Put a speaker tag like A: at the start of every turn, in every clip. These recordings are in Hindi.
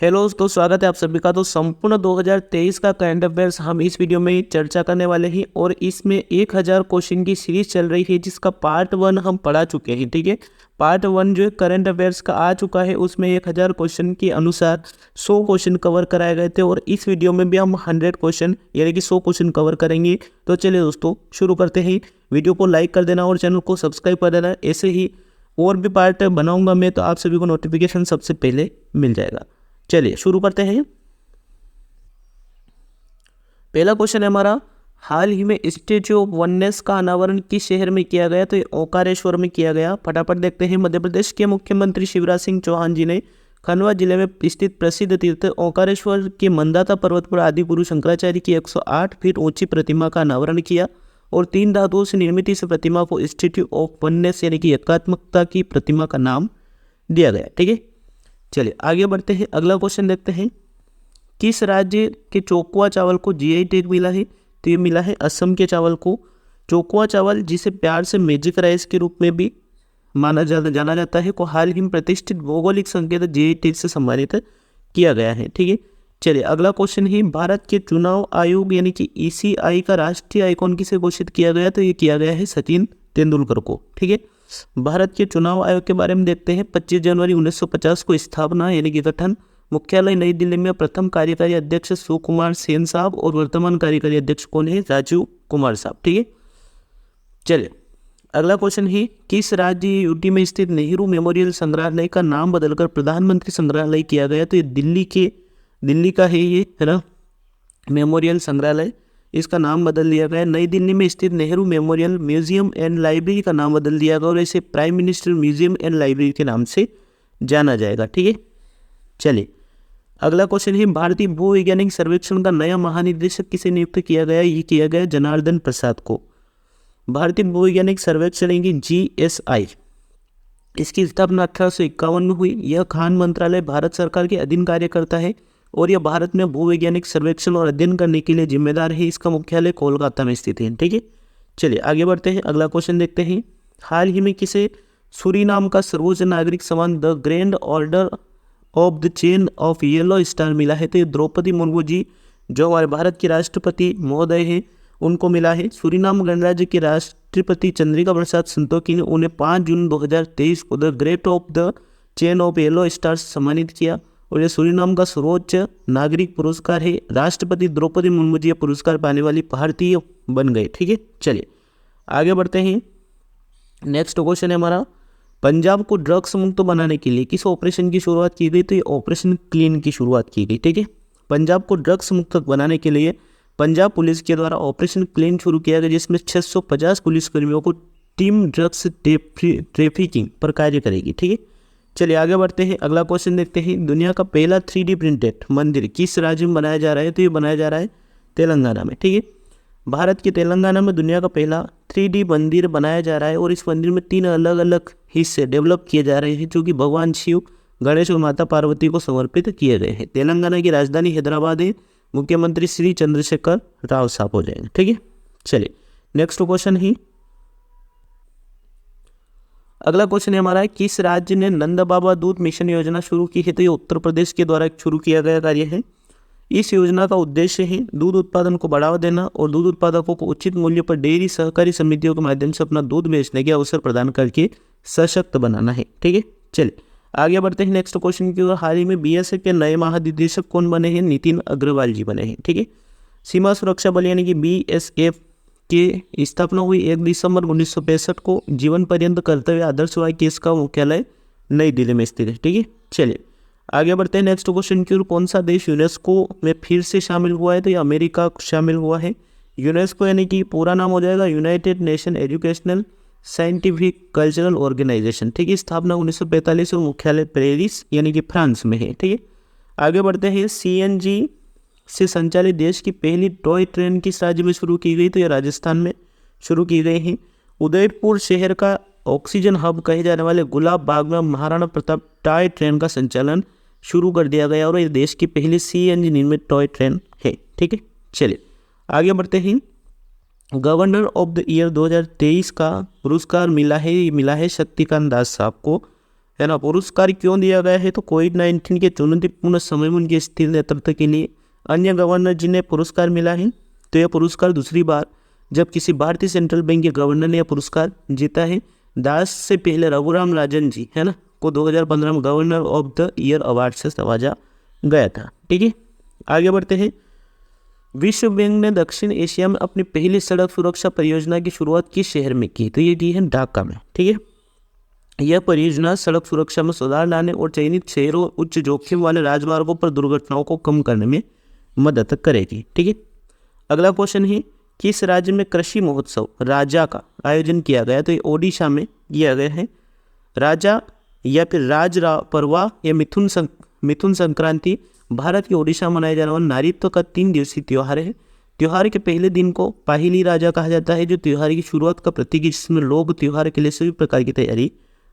A: हेलो दोस्तों, स्वागत है आप सभी का। तो संपूर्ण 2023 का करंट अफेयर्स हम इस वीडियो में चर्चा करने वाले हैं और इसमें 1000 क्वेश्चन की सीरीज चल रही है जिसका पार्ट 1 हम पढ़ा चुके हैं। ठीक है, पार्ट 1 जो है करंट अफेयर्स का आ चुका है, उसमें 1000 क्वेश्चन के अनुसार 100 क्वेश्चन कवर कराए गए थे और इस वीडियो में भी हम 100 क्वेश्चन यानी कि 100 क्वेश्चन कवर करेंगे। तो चलिए दोस्तों शुरू करते हैं। वीडियो को लाइक कर देना और चैनल को सब्सक्राइब कर देना। ऐसे ही और भी पार्ट बनाऊंगा मैं, तो आप सभी को नोटिफिकेशन सबसे पहले मिल जाएगा। चलिए शुरू करते हैं। पहला क्वेश्चन है हमारा, हाल ही में स्टेच्यू ऑफ वननेस का अनावरण किस शहर में किया गया? तो ये ओंकारेश्वर में किया गया। फटाफट देखते हैं। मध्य प्रदेश के मुख्यमंत्री शिवराज सिंह चौहान जी ने खंडवा जिले में स्थित प्रसिद्ध तीर्थ ओंकारेश्वर के मंदाता पर्वत पर आदि गुरु शंकराचार्य की 108 फीट ऊंची प्रतिमा का अनावरण किया और 3 धातुओं से निर्मित इस प्रतिमा को स्टेच्यू ऑफ वननेस यानी कि एकात्मकता की प्रतिमा का नाम दिया गया। ठीक है, चलिए आगे बढ़ते हैं। अगला क्वेश्चन देखते हैं, किस राज्य के चोकुआ चावल को जीआई टैग मिला है? तो ये मिला है असम के चावल को। चोकुआ चावल, जिसे प्यार से मैजिक राइस के रूप में भी जाना जाता है, को हाल ही में प्रतिष्ठित भौगोलिक संकेत जीआई टैग से सम्मानित किया गया है। ठीक है, चलिए अगला क्वेश्चन है, भारत के चुनाव आयोग यानी कि ईसीआई का राष्ट्रीय आइकॉन किसे घोषित किया गया? तो ये किया गया है सचिन तेंदुलकर को। ठीक है, भारत के चुनाव आयोग के बारे में देखते हैं। 25 जनवरी 1950 को स्थापना यानी कि गठन। मुख्यालय नई दिल्ली में। प्रथम कार्यकारी अध्यक्ष सुकुमार सेन साहब और वर्तमान कार्यकारी अध्यक्ष कौन है? राजीव कुमार साहब। ठीक है, चलिए अगला क्वेश्चन है, किस राज्य यूटी में स्थित नेहरू मेमोरियल संग्रहालय का नाम बदलकर प्रधानमंत्री संग्रहालय किया गया? तो ये दिल्ली का है, ये है ना मेमोरियल संग्रहालय, इसका नाम बदल दिया गया। नई दिल्ली में स्थित Nehru memorial museum and library का नाम बदल दिया गया और इसे prime minister museum and library के नाम से जाना जाएगा। ठीक है, चलिए अगला क्वेश्चन है, भारतीय भूवैज्ञानिक सर्वेक्षण का नया महानिदेशक किसे नियुक्त किया गया? ये किया गया जनार्दन प्रसाद को। भारतीय भूवैज्ञानिक सर्वेक्षण यानी GSI, इसकी स्थापना 1851 में हुई। यह खान मंत्रालय भारत सरकार के अधीन कार्य करता है और यह भारत में भूवैज्ञानिक सर्वेक्षण और अध्ययन करने के लिए जिम्मेदार है। इसका मुख्यालय कोलकाता में स्थित है। ठीक है, चलिए आगे बढ़ते हैं। अगला क्वेश्चन देखते हैं, हाल ही में किसे सूरीनाम का सर्वोच्च नागरिक सम्मान the grand order of the chain of yellow star मिला है? तो द्रौपदी मुर्मू जी, जो हमारे भारत की राष्ट्रपति महोदय हैं, उनको मिला है। सूरीनाम गणराज्य के राष्ट्रपति चंद्रिका प्रसाद संतोखी ने उन्हें 5 जून 2023 को the great of the chain of yellow star सम्मानित किया और यह सूरीनाम का सर्वोच्च नागरिक पुरस्कार है। राष्ट्रपति द्रौपदी मुर्मू जी पुरस्कार पाने वाली भारतीय बन गए। ठीक है, चलिए आगे बढ़ते हैं। नेक्स्ट क्वेश्चन है हमारा, पंजाब को ड्रग्स मुक्त बनाने के लिए किस ऑपरेशन की शुरुआत की गई? तो ये ऑपरेशन क्लीन की शुरुआत की गई। ठीक है, पंजाब को ड्रग्स मुक्त बनाने के लिए पंजाब पुलिस के द्वारा ऑपरेशन क्लीन शुरू किया गया, जिसमें 650 पुलिसकर्मियों को टीम ड्रग्स ट्रैफिकिंग पर कार्य करेगी। ठीक है, चलिए आगे बढ़ते हैं। अगला क्वेश्चन देखते हैं, दुनिया का पहला 3D प्रिंटेड मंदिर किस राज्य में बनाया जा रहा है? तो ये बनाया जा रहा है तेलंगाना में। ठीक है, भारत के तेलंगाना में दुनिया का पहला 3D मंदिर बनाया जा रहा है और इस मंदिर में 3 अलग अलग हिस्से डेवलप किए जा रहे हैं, जो कि भगवान शिव, गणेश और माता पार्वती को समर्पित किए गए हैं। तेलंगाना की राजधानी हैदराबाद है। मुख्यमंत्री श्री चंद्रशेखर राव साहब हो जाएंगे। ठीक है, चलिए नेक्स्ट क्वेश्चन ही, अगला क्वेश्चन है हमारा, किस राज्य ने नंद बाबा दूध मिशन योजना शुरू की है? तो ये उत्तर प्रदेश के द्वारा शुरू किया गया कार्य है। इस योजना का उद्देश्य है दूध उत्पादन को बढ़ावा देना और दूध उत्पादकों को उचित मूल्य पर डेयरी सहकारी समितियों के माध्यम से अपना दूध बेचने के अवसर प्रदान करके सशक्त बनाना है। ठीक है, चलिए आगे बढ़ते हैं नेक्स्ट क्वेश्चन की ओर। हाल ही में BSF के नए महानिदेशक कौन बने हैं? नितिन अग्रवाल जी बने हैं। ठीक है, सीमा सुरक्षा बल यानी कि BSF की स्थापना हुई 1 दिसंबर 1965 को। जीवन पर्यंत कर्तव्य आदर्श वाक्य इसका मुख्यालय नई दिल्ली में स्थित है। ठीक है, चलिए आगे बढ़ते हैं नेक्स्ट क्वेश्चन की ओर। कौन सा देश यूनेस्को में फिर से शामिल हुआ है? तो ये अमेरिका शामिल हुआ है। यूनेस्को यानी कि पूरा नाम हो जाएगा United Nation Educational Scientific Cultural Organization. ठीक है, स्थापना 1945 और मुख्यालय पेरिस यानी कि फ्रांस में है। ठीक है, आगे बढ़ते हैं। CNG से संचालित देश की पहली टॉय ट्रेन किस राज्य में शुरू की गई? तो यह राजस्थान में शुरू की गई है। उदयपुर शहर का ऑक्सीजन हब कहे जाने वाले गुलाब बाग में महाराणा प्रताप टॉय ट्रेन का संचालन शुरू कर दिया गया और यह देश की पहली CNG निर्मित टॉय ट्रेन है। ठीक है, चलिए आगे बढ़ते हैं। गवर्नर ऑफ द ईयर 2023 का पुरस्कार मिला है शक्तिकांत दास साहब को। है ना। पुरस्कार क्यों दिया गया है, तो कोविड-19 के चुनौतीपूर्ण समय में उनके स्थिर नेतृत्व के लिए अन्य गवर्नर जिन्हें पुरस्कार मिला है। तो यह पुरस्कार दूसरी बार जब किसी भारतीय सेंट्रल बैंक के गवर्नर ने यह पुरस्कार जीता है। दास से पहले रघुराम राजन जी, है ना, को 2015 में governor of the year award से नवाजा गया था। ठीक है, आगे बढ़ते हैं। विश्व बैंक ने दक्षिण एशिया में अपनी पहली सड़क सुरक्षा परियोजना की शुरुआत किस शहर में की, तो ये की है ढाका में। ठीक है, यह परियोजना सड़क सुरक्षा में सुधार लाने और चयनित शहरों उच्च जोखिम वाले राजमार्गों पर दुर्घटनाओं को कम करने में मदद करेगी। ठीक है, अगला क्वेश्चन है, किस राज्य में कृषि महोत्सव राजा का आयोजन किया गया, तो ये ओडिशा में किया गया है। राजा या फिर राज परवा या मिथुन संक्रांति भारत के ओडिशा में मनाया जाने वाला नारीत्व का 3 दिवसीय त्यौहार है। त्यौहार के पहले दिन को पाहिली राजा कहा जाता है, जो त्यौहार की शुरुआत का प्रतीक है, जिसमें लोग त्यौहार के लिए सभी प्रकार की तैयारी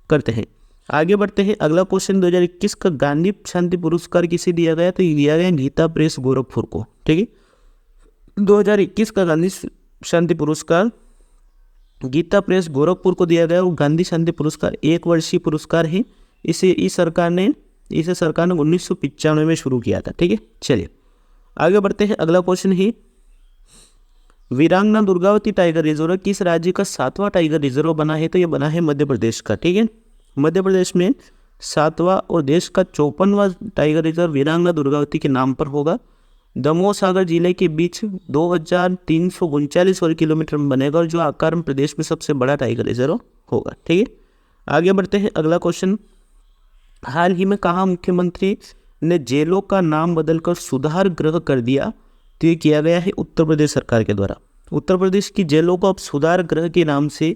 A: करते हैं। आगे बढ़ते हैं, अगला क्वेश्चन 2021 का गांधी शांति पुरस्कार किसे दिया गया, तो ये दिया गया गीता प्रेस गोरखपुर को। ठीक है, 2021 का गांधी शांति पुरस्कार गीता प्रेस गोरखपुर को दिया गया और गांधी शांति पुरस्कार 1 वर्षीय पुरस्कार है। इसे सरकार ने 1995 में शुरू किया था। ठीक है, चलिए आगे बढ़ते हैं। अगला क्वेश्चन है, वीरांगना दुर्गावती टाइगर रिजर्व किस राज्य का 7वां टाइगर रिजर्व बना है, तो ये बना है मध्य प्रदेश का। ठीक है, मध्य प्रदेश में 7वां और देश का 54वां टाइगर रिजर्व वीरांगना दुर्गावती के नाम पर होगा। दमोह सागर जिले के बीच 2339 वर्ग किलोमीटर में बनेगा और जो आकार में प्रदेश में सबसे बड़ा टाइगर रिजर्व होगा। ठीक है, आगे बढ़ते हैं। अगला क्वेश्चन, हाल ही में कहाँ मुख्यमंत्री ने जेलों का नाम बदलकर सुधार गृह कर दिया, तो ये किया गया है उत्तर प्रदेश सरकार के द्वारा। उत्तर प्रदेश की जेलों को अब सुधार गृह के नाम से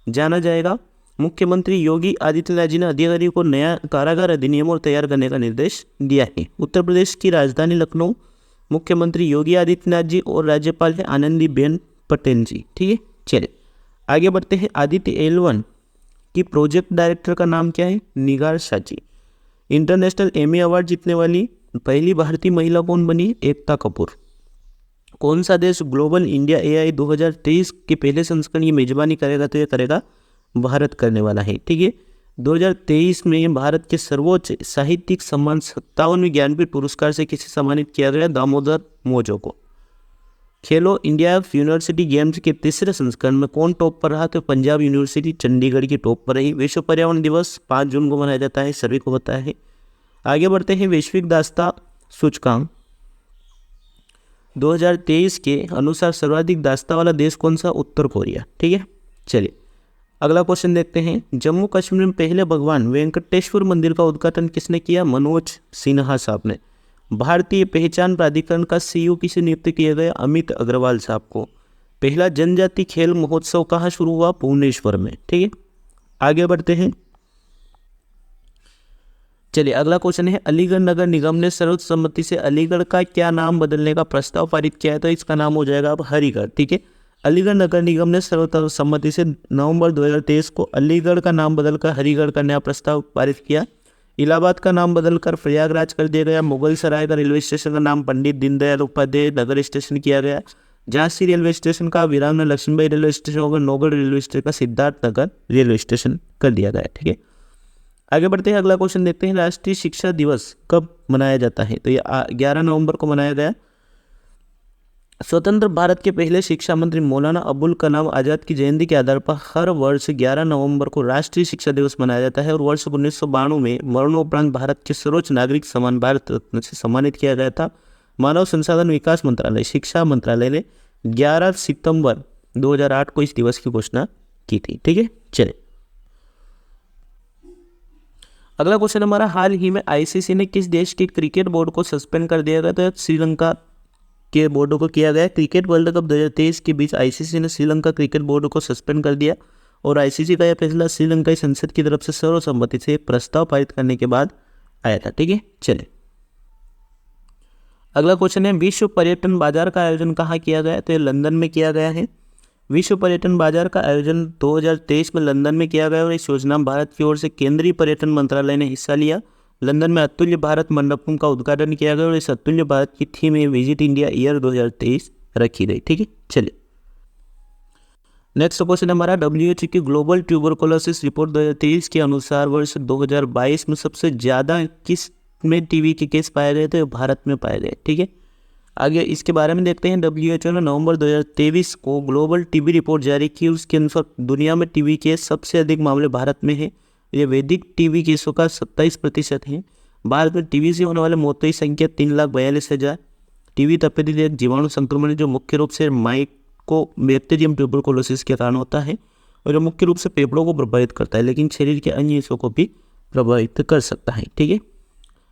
A: जाना जाएगा। मुख्यमंत्री योगी आदित्यनाथ जी ने अधिकारियों को नया कारागार अधिनियम और तैयार करने का निर्देश दिया है। उत्तर प्रदेश की राजधानी लखनऊ मुख्यमंत्री योगी आदित्यनाथ जी और राज्यपाल है आनंदीबेन पटेल जी। ठीक है, चलिए आगे बढ़ते हैं। आदित्य L1 की प्रोजेक्ट डायरेक्टर का नाम क्या है, निगार Shah ji. International Emmy award जीतने वाली पहली भारतीय महिला कौन बनी, एकता कपूर। कौन सा देश ग्लोबल इंडिया AI 2023 के पहले संस्करण की मेजबानी करेगा, तो यह करेगा भारत करने वाला है। ठीक है, 2023 में भारत के सर्वोच्च साहित्यिक सम्मान 57वें ज्ञानपीठ पुरस्कार से किसे सम्मानित किया गया, दामोदर मोजो को। खेलो इंडिया यूनिवर्सिटी गेम्स के तीसरे संस्करण में कौन टॉप पर रहा, तो पंजाब यूनिवर्सिटी चंडीगढ़ की टॉप पर रही। विश्व पर्यावरण दिवस 5 जून को मनाया जाता है, सभी को पता है। आगे बढ़ते हैं। वैश्विक दास्ता सूचकांक 2023 के अनुसार सर्वाधिक दास्ता वाला देश कौन सा, उत्तर कोरिया। ठीक है, चलिए अगला क्वेश्चन देखते हैं। जम्मू कश्मीर में पहले भगवान वेंकटेश्वर मंदिर का उद्घाटन किसने किया, मनोज सिन्हा साहब ने। भारतीय पहचान प्राधिकरण का CEO किसे नियुक्त किया गया, अमित अग्रवाल साहब को। पहला जनजाति खेल महोत्सव कहाँ शुरू हुआ, भुवनेश्वर में। ठीक है, आगे बढ़ते हैं। चलिए अगला क्वेश्चन है, अलीगढ़ नगर निगम ने सर्वसम्मति से अलीगढ़ का क्या नाम बदलने का प्रस्ताव पारित किया है, तो इसका नाम हो जाएगा अब हरिगढ़। ठीक है, अलीगढ़ नगर निगम ने सर्वसम्मति से नवंबर 2023 को अलीगढ़ का नाम बदलकर हरिगढ़ का नया प्रस्ताव पारित किया। इलाहाबाद का नाम बदलकर प्रयागराज कर दिया गया। मुगल सराय का रेलवे स्टेशन का नाम पंडित दीनदयाल उपाध्याय नगर स्टेशन किया गया। झांसी रेलवे स्टेशन का वीरांगना लक्ष्मीबाई रेलवे स्टेशन होगा। नौगढ़ रेलवे स्टेशन का सिद्धार्थ नगर रेलवे स्टेशन कर दिया गया। ठीक है, आगे बढ़ते हैं। अगला क्वेश्चन देखते हैं, राष्ट्रीय शिक्षा दिवस कब मनाया जाता है, तो ये 11 नवंबर को मनाया गया। स्वतंत्र भारत के पहले शिक्षा मंत्री मौलाना अबुल कलाम आज़ाद की जयंती के आधार पर हर वर्ष 11 नवंबर को राष्ट्रीय शिक्षा दिवस मनाया जाता है और वर्ष 1992 में मरणोपरांत भारत के सर्वोच्च नागरिक सम्मान भारत रत्न से सम्मानित किया गया था। मानव संसाधन विकास मंत्रालय शिक्षा मंत्रालय ने 11 सितंबर 2008 को इस दिवस की घोषणा की थी। ठीक है, चलिए अगला क्वेश्चन हमारा, हाल ही में ICC ने किस देश के क्रिकेट बोर्ड को सस्पेंड कर दिया गया, तो श्रीलंका के बोर्ड को किया गया। क्रिकेट वर्ल्ड कप 2023 के बीच ICC ने श्रीलंका क्रिकेट बोर्ड को सस्पेंड कर दिया और ICC का यह फैसला श्रीलंकाई संसद की तरफ से सर्वसम्मति से एक प्रस्ताव पारित करने के बाद आया था। ठीक है, चलिए अगला क्वेश्चन है, विश्व पर्यटन बाजार का आयोजन कहाँ किया गया, तो ये लंदन में किया गया है। विश्व पर्यटन बाजार का आयोजन 2023 में लंदन में किया गया और इस योजना में भारत की ओर से केंद्रीय पर्यटन मंत्रालय ने हिस्सा लिया। लंदन में अतुल्य भारत मंडपम का उद्घाटन किया गया और इस अतुल्य भारत की थीम में विजिट इंडिया ईयर 2023 रखी गई। ठीक है, चलिए नेक्स्ट क्वेश्चन हमारा WHO की ग्लोबल ट्यूबरकुलोसिस रिपोर्ट 2023 के अनुसार वर्ष 2022 में सबसे ज़्यादा किस में टीबी के केस पाए गए थे? भारत में पाए गए। ठीक है, आगे इसके बारे में देखते हैं। WHO ने नवंबर 2023 को ग्लोबल टीबी रिपोर्ट जारी की। उसके अनुसार दुनिया में टीबी के सबसे अधिक मामले भारत में है। ये वैदिक टीबी केसों का 27% है। भारत में टीबी से होने वाले मौतों की संख्या 3,42,000। टीबी तपेदिक एक जीवाणु संक्रमण है जो मुख्य रूप से माइकोबैक्टीरियम ट्यूबरकुलोसिस के कारण होता है और जो मुख्य रूप से फेफड़ों को प्रभावित करता है, लेकिन शरीर के अन्य हिस्सों को भी प्रभावित कर सकता है। ठीक है,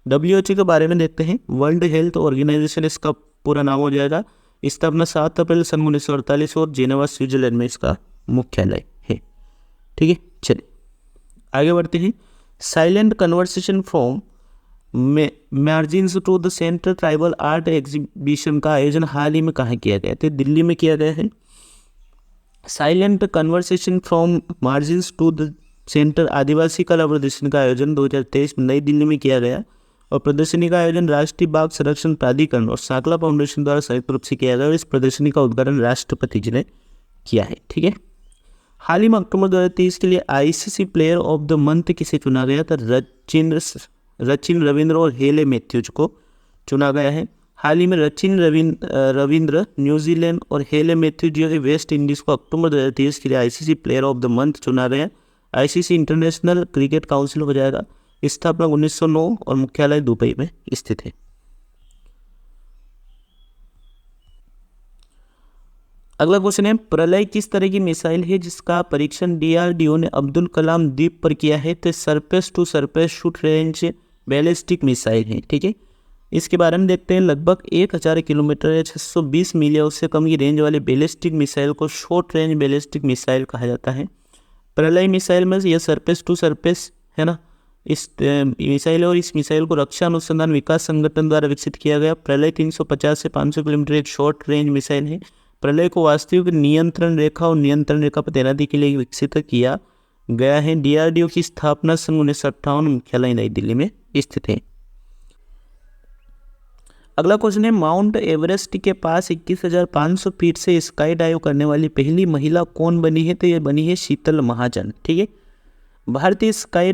A: WHO के बारे में देखते हैं। वर्ल्ड हेल्थ ऑर्गेनाइजेशन इसका पूरा नाम हो जाएगा। स्थापना 7 अप्रैल सन 1948 और जेनेवा स्विट्जरलैंड में इसका मुख्यालय है। ठीक है, चलिए आगे बढ़ते हैं। Silent conversation from margins to the central tribal art exhibition का आयोजन हाल ही में कहाँ किया गया? तो दिल्ली में किया गया है। Silent conversation from margins to the centre आदिवासी कला प्रदर्शनी का आयोजन 2023 में नई दिल्ली में किया गया और प्रदर्शनी का आयोजन राष्ट्रीय बाघ संरक्षण प्राधिकरण और साकला फाउंडेशन द्वारा संयुक्त रूप से किया गया और इस प्रदर्शनी का उद्घाटन राष्ट्रपति जी ने किया है। ठीक है, हाल ही में अक्टूबर 2023 के लिए ICC player of the month किसे चुना गया था? रचिन रविंद्र और हेले मैथ्यूज को चुना गया है। हाल ही में रचिन रविंद्र न्यूजीलैंड और हेले मैथ्यूज जो है वेस्ट इंडीज़ को अक्टूबर 2023 के लिए ICC player of the month चुना गया। ICC इंटरनेशनल क्रिकेट काउंसिल हो जाएगा। स्थापना 1909 और मुख्यालय दुबई में स्थित है। अगला क्वेश्चन है, प्रलय किस तरह की मिसाइल है जिसका परीक्षण DRDO ने अब्दुल कलाम द्वीप पर किया है? तो surface to surface short range ballistic missile है। ठीक है, इसके बारे में देखते हैं। लगभग 1000 किलोमीटर या 620 मील या उससे कम की रेंज वाले बैलिस्टिक मिसाइल को शॉर्ट रेंज बैलिस्टिक मिसाइल कहा जाता है। प्रलय मिसाइल में यह सरफेस टू सरफेस है ना, इस मिसाइल और इस मिसाइल को रक्षा अनुसंधान विकास संगठन द्वारा विकसित किया गया। प्रलय 350 से 500 किलोमीटर एक शॉर्ट रेंज मिसाइल है। प्रलय को वास्तविक नियंत्रण रेखा और नियंत्रण रेखा पर तैनाती के लिए विकसित किया गया है। DRDO की स्थापना सन 1958 मुख्यालय नई दिल्ली में स्थित है। अगला क्वेश्चन है, माउंट एवरेस्ट के पास 21,500 फीट से स्काई डाइव करने वाली पहली महिला कौन बनी है? तो ये बनी है शीतल महाजन। ठीक है, भारतीय स्काई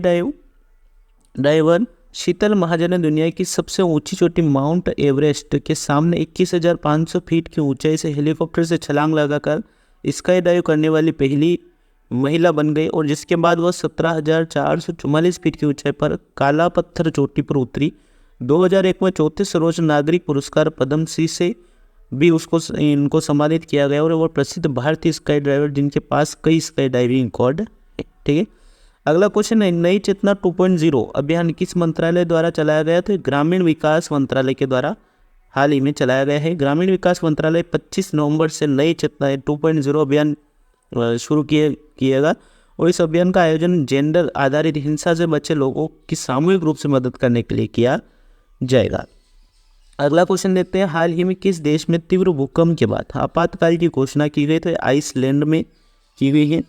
A: डाइवर शीतल महाजन ने दुनिया की सबसे ऊंची चोटी माउंट एवरेस्ट के सामने 21,500 फीट की ऊंचाई से हेलीकॉप्टर से छलांग लगाकर स्काई डाइव करने वाली पहली महिला बन गई और जिसके बाद वह 17,444 फीट की ऊंचाई पर काला पत्थर चोटी पर उतरी। 2001 में चौथे सर्वोच्च नागरिक पुरस्कार पद्मश्री से भी इनको सम्मानित किया गया और वह प्रसिद्ध भारतीय स्काई ड्राइवर जिनके पास कई स्काई डाइविंग रिकॉर्ड है। ठीक है, अगला क्वेश्चन है, नई चेतना 2.0 अभियान किस मंत्रालय द्वारा चलाया गया? तो ग्रामीण विकास मंत्रालय के द्वारा हाल ही में चलाया गया है। ग्रामीण विकास मंत्रालय 25 नवंबर से नई चेतना 2.0 अभियान शुरू किएगा और इस अभियान का आयोजन जेंडर आधारित हिंसा से बचे लोगों की सामूहिक रूप से मदद करने के लिए किया जाएगा। अगला क्वेश्चन देखते हैं, हाल ही में किस देश में तीव्र भूकंप के बाद आपातकाल की घोषणा की गई? तो आइसलैंड में की गई है।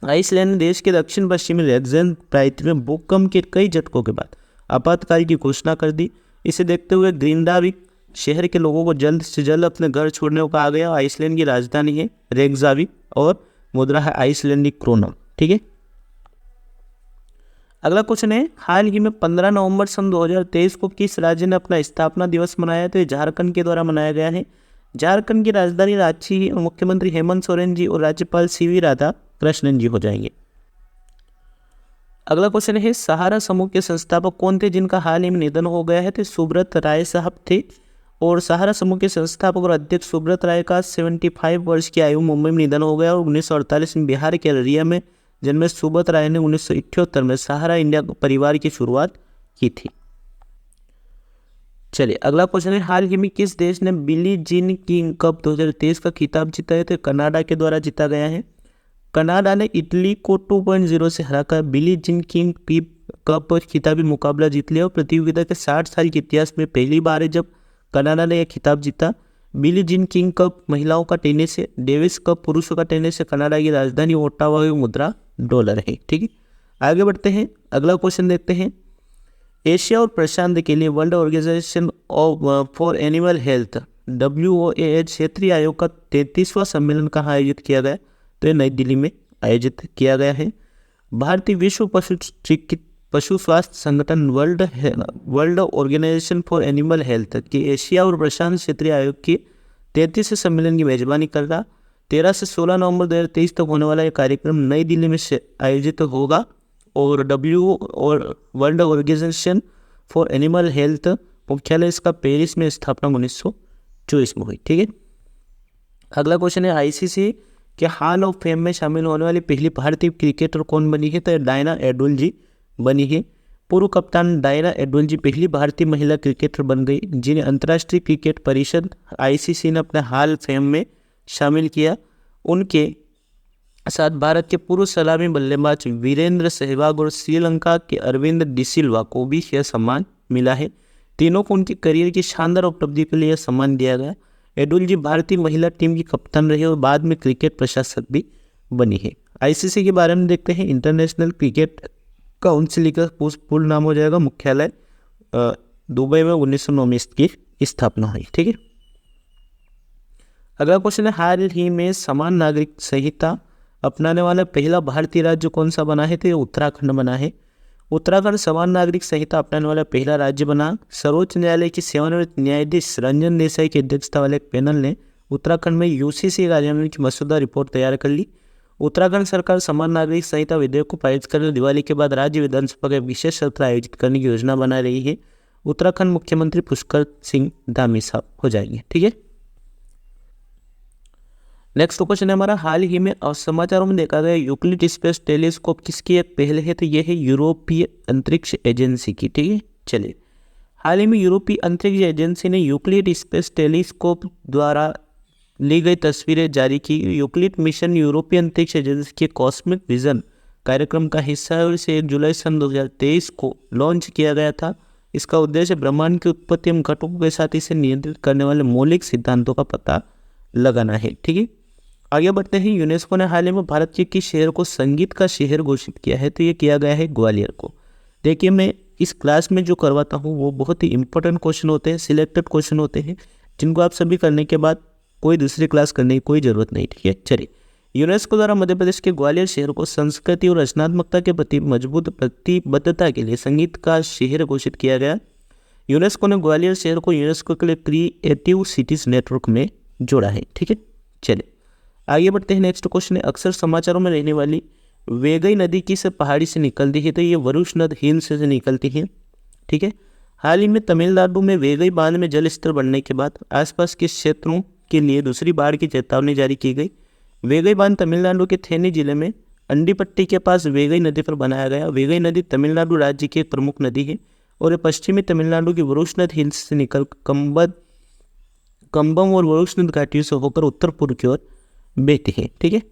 A: आइसलैंड देश के दक्षिण पश्चिमी रेगजन प्रांत में भूकंप के कई झटकों के बाद आपातकाल की घोषणा कर दी। इसे देखते हुए ग्रीनडाविक शहर के लोगों को जल्द से जल्द अपने घर छोड़ने को कहा गया। आइसलैंड की राजधानी है रेगजाविक और मुद्रा है आइसलैंडिक क्रोनम। ठीक है, अगला क्वेश्चन है, हाल ही में 15 नवंबर सन 2023 को किस राज्य ने अपना स्थापना दिवस मनाया? तो झारखंड के द्वारा मनाया गया है। झारखंड की राजधानी रांची और मुख्यमंत्री हेमंत सोरेन जी और राज्यपाल CV राधाकृष्णन जी हो जाएंगे। अगला क्वेश्चन है, सहारा समूह के संस्थापक कौन थे जिनका हाल ही में निधन हो गया है? तो सुब्रत राय साहब थे और सहारा समूह के संस्थापक और अध्यक्ष सुब्रत राय का 75 वर्ष की आयु मुंबई में निधन हो गया और 1948 में बिहार के अररिया में जन्मे सुब्रत राय ने 1978 में सहारा इंडिया परिवार की शुरुआत की थी। चलिए अगला क्वेश्चन है, हाल ही में किस देश ने बिली जीन किंग कप 2023 का खिताब जीता है? तो कनाडा के द्वारा जीता गया है। कनाडा ने इटली को 2.0 से हराकर बिली जीन किंग कप खिताबी मुकाबला जीत लिया और प्रतियोगिता के 60 साल के इतिहास में पहली बार है जब कनाडा ने यह खिताब जीता। बिली जीन किंग कप महिलाओं का टेनिस है। डेविस कप पुरुषों का टेनिस है। कनाडा की राजधानी ओटावा की मुद्रा डॉलर है। ठीक है, आगे बढ़ते हैं, अगला क्वेश्चन देखते हैं। एशिया और प्रशांत के लिए World Organisation for Animal Health WOAH क्षेत्रीय आयोग का 33वां सम्मेलन कहाँ आयोजित किया गया? तो ये नई दिल्ली में आयोजित किया गया है। भारतीय विश्व पशु स्वास्थ्य संगठन World Organisation for Animal Health के एशिया और प्रशांत क्षेत्रीय आयोग की 33वें सम्मेलन की मेजबानी कर रहा। 13 से 16 नवंबर 2023 तक होने वाला यह कार्यक्रम नई दिल्ली में आयोजित होगा और World Organisation for Animal Health मुख्यालय इसका पेरिस में स्थापना 1924 में हुई। ठीक है। अगला क्वेश्चन है ICC के हॉल ऑफ फेम में शामिल होने वाली पहली भारतीय क्रिकेटर कौन बनी है? तो डायना एडुल्जी बनी है। पूर्व कप्तान डायना एडुल्जी पहली भारतीय महिला क्रिकेटर बन गई जिन्हें अंतर्राष्ट्रीय क्रिकेट परिषद ICC ने अपने हॉल ऑफ फेम में शामिल किया। उनके साथ भारत के पूर्व सलामी बल्लेबाज वीरेंद्र सहवाग और श्रीलंका के अरविंद डिसिल्वा को भी यह सम्मान मिला है। तीनों को उनके करियर की शानदार उपलब्धि के लिए यह सम्मान दिया गया। एडुल्जी भारतीय महिला टीम की कप्तान रही और बाद में क्रिकेट प्रशासक भी बनी है। ICC के बारे में देखते हैं। इंटरनेशनल क्रिकेट काउंसिल का पूर्ण नाम हो जाएगा, मुख्यालय दुबई में 1909 में इसकी स्थापना हुई। ठीक है। अगला क्वेश्चन है हाल ही में समान नागरिक संहिता अपनाने वाला पहला भारतीय राज्य कौन सा बना है? तो ये उत्तराखंड बना है। उत्तराखंड समान नागरिक संहिता अपनाने वाला पहला राज्य बना। सर्वोच्च न्यायालय की सेवानिवृत्त न्यायाधीश रंजन देसाई की अध्यक्षता वाले एक पैनल ने उत्तराखंड में UCC कार्यान्वयन की मसौदा रिपोर्ट तैयार कर ली। उत्तराखंड सरकार समान नागरिक संहिता विधेयक को पारित कर दिवाली के बाद राज्य विधानसभा का विशेष सत्र आयोजित करने की योजना बना रही है। उत्तराखंड मुख्यमंत्री पुष्कर सिंह धामी साहब हो जाएंगे। ठीक है। नेक्स्ट क्वेश्चन है हमारा, हाल ही में समाचारों में देखा गया यूक्लिड स्पेस टेलीस्कोप किसकी एक पहल है? तो यह है यूरोपीय अंतरिक्ष एजेंसी की। ठीक है। चलिए, हाल ही में यूरोपीय अंतरिक्ष एजेंसी ने यूक्लिड स्पेस टेलीस्कोप द्वारा ली गई तस्वीरें जारी की। यूक्लिड मिशन यूरोपीय अंतरिक्ष एजेंसी के कॉस्मिक विजन कार्यक्रम का हिस्सा है और इसे 1 जुलाई सन 2023 को लॉन्च किया गया था। इसका उद्देश्य ब्रह्मांड की उत्पत्ति एवं घटकों के साथ इसे नियंत्रित करने वाले मौलिक सिद्धांतों का पता लगाना है। ठीक है। आगे बढ़ते हैं। यूनेस्को ने हाल ही में भारत के किस शहर को संगीत का शहर घोषित किया है? तो ये किया गया है ग्वालियर को। देखिए, मैं इस क्लास में जो करवाता हूँ वो बहुत ही इंपॉर्टेंट क्वेश्चन होते हैं, सिलेक्टेड क्वेश्चन होते हैं, जिनको आप सभी करने के बाद कोई दूसरी क्लास करने की कोई ज़रूरत नहीं। ठीक है। चलिए, यूनेस्को द्वारा मध्य प्रदेश के ग्वालियर शहर को संस्कृति और रचनात्मकता के प्रति मजबूत प्रतिबद्धता के लिए संगीत का शहर घोषित किया गया। यूनेस्को ने ग्वालियर शहर को यूनेस्को के लिए क्रिएटिव सिटीज नेटवर्क में जोड़ा है। ठीक है। चलिए, आगे बढ़ते हैं। नेक्स्ट क्वेश्चन है, अक्सर समाचारों में रहने वाली वेगई नदी किस पहाड़ी से निकलती है? तो ये वरुष नद हिल से निकलती है। ठीक है। हाल ही में तमिलनाडु में वेगई बांध में जल स्तर बढ़ने के बाद आसपास के क्षेत्रों के लिए दूसरी बाढ़ की चेतावनी जारी की गई। वेगई बांध तमिलनाडु के थेनी जिले में अंडीपट्टी के पास वेगई नदी पर बनाया गया। वेगई नदी तमिलनाडु राज्य की एक प्रमुख नदी है और ये पश्चिमी तमिलनाडु की वरुष नद हिल्स से निकल कंबम और वरुष नद घाटियों से होकर उत्तर पूर्व की ओर बहती है। ठीक है।